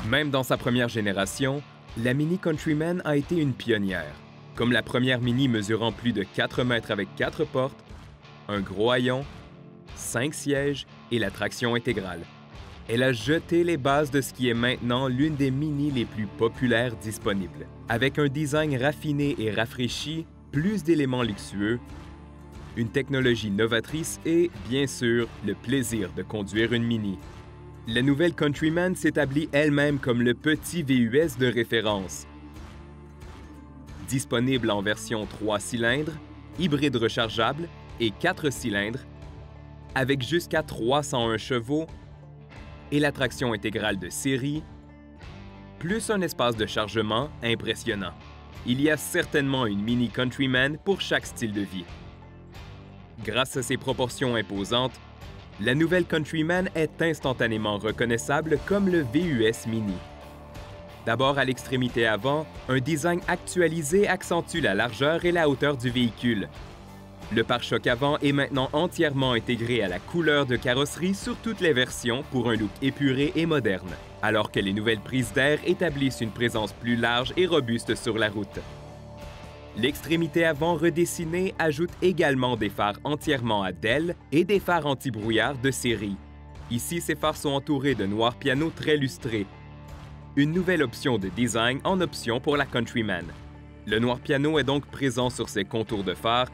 Même dans sa première génération, la Mini Countryman a été une pionnière. Comme la première Mini mesurant plus de 4 mètres avec 4 portes, un gros haillon, 5 sièges et la traction intégrale. Elle a jeté les bases de ce qui est maintenant l'une des Mini les plus populaires disponibles. Avec un design raffiné et rafraîchi, plus d'éléments luxueux, une technologie novatrice et, bien sûr, le plaisir de conduire une Mini. La nouvelle Countryman s'établit elle-même comme le petit VUS de référence. Disponible en version 3 cylindres, hybride rechargeable et 4 cylindres, avec jusqu'à 301 chevaux et la traction intégrale de série, plus un espace de chargement impressionnant. Il y a certainement une Mini Countryman pour chaque style de vie. Grâce à ses proportions imposantes, la nouvelle Countryman est instantanément reconnaissable comme le VUS Mini. D'abord à l'extrémité avant, un design actualisé accentue la largeur et la hauteur du véhicule. Le pare-choc avant est maintenant entièrement intégré à la couleur de carrosserie sur toutes les versions pour un look épuré et moderne, alors que les nouvelles prises d'air établissent une présence plus large et robuste sur la route. L'extrémité avant redessinée ajoute également des phares entièrement à DEL et des phares anti-brouillard de série. Ici, ces phares sont entourés de noir piano très lustré. Une nouvelle option de design en option pour la Countryman. Le noir piano est donc présent sur ses contours de phare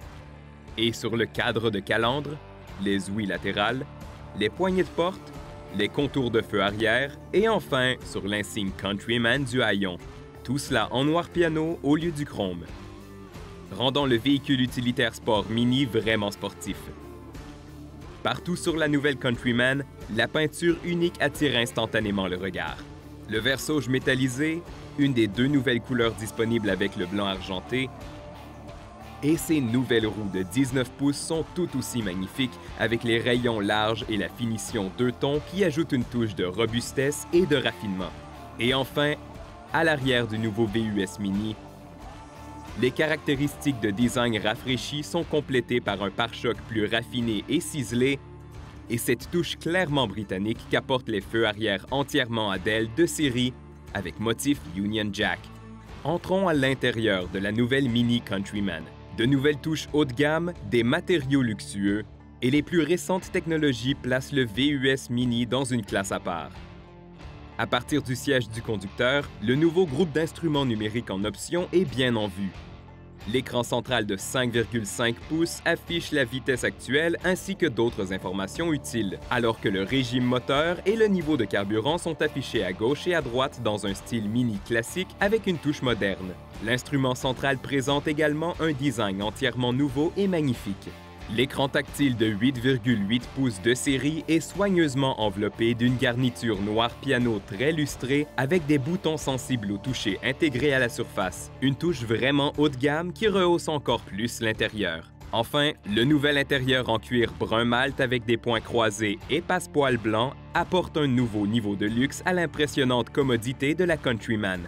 et sur le cadre de calandre, les ouïes latérales, les poignées de porte, les contours de feu arrière et enfin sur l'insigne Countryman du haillon. Tout cela en noir piano au lieu du chrome, rendant le véhicule utilitaire sport Mini vraiment sportif. Partout sur la nouvelle Countryman, la peinture unique attire instantanément le regard. Le vert sauge métallisé, une des deux nouvelles couleurs disponibles avec le blanc argenté, et ces nouvelles roues de 19 pouces sont tout aussi magnifiques avec les rayons larges et la finition deux tons qui ajoutent une touche de robustesse et de raffinement. Et enfin, à l'arrière du nouveau VUS Mini, les caractéristiques de design rafraîchi sont complétées par un pare-choc plus raffiné et ciselé et cette touche clairement britannique qu'apportent les feux arrière entièrement à DEL de série avec motif Union Jack. Entrons à l'intérieur de la nouvelle Mini Countryman. De nouvelles touches haut de gamme, des matériaux luxueux et les plus récentes technologies placent le VUS Mini dans une classe à part. À partir du siège du conducteur, le nouveau groupe d'instruments numériques en option est bien en vue. L'écran central de 5,5 pouces affiche la vitesse actuelle ainsi que d'autres informations utiles, alors que le régime moteur et le niveau de carburant sont affichés à gauche et à droite dans un style Mini classique avec une touche moderne. L'instrument central présente également un design entièrement nouveau et magnifique. L'écran tactile de 8,8 pouces de série est soigneusement enveloppé d'une garniture noir piano très lustrée avec des boutons sensibles au toucher intégrés à la surface. Une touche vraiment haut de gamme qui rehausse encore plus l'intérieur. Enfin, le nouvel intérieur en cuir brun malt avec des points croisés et passepoil blanc apporte un nouveau niveau de luxe à l'impressionnante commodité de la Countryman.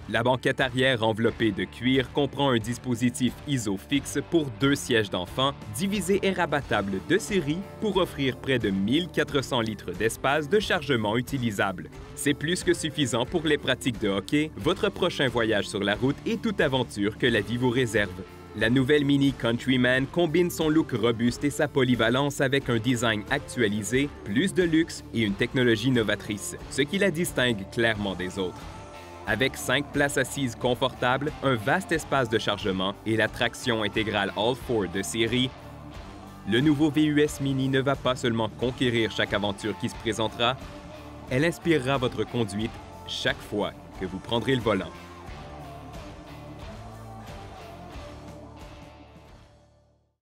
La banquette arrière enveloppée de cuir comprend un dispositif ISO fixe pour 2 sièges d'enfant, divisé et rabattable de série pour offrir près de 1400 litres d'espace de chargement utilisable. C'est plus que suffisant pour les pratiques de hockey, votre prochain voyage sur la route et toute aventure que la vie vous réserve. La nouvelle Mini Countryman combine son look robuste et sa polyvalence avec un design actualisé, plus de luxe et une technologie novatrice, ce qui la distingue clairement des autres. Avec 5 places assises confortables, un vaste espace de chargement et la traction intégrale All-4 de série, le nouveau VUS Mini ne va pas seulement conquérir chaque aventure qui se présentera, elle inspirera votre conduite chaque fois que vous prendrez le volant.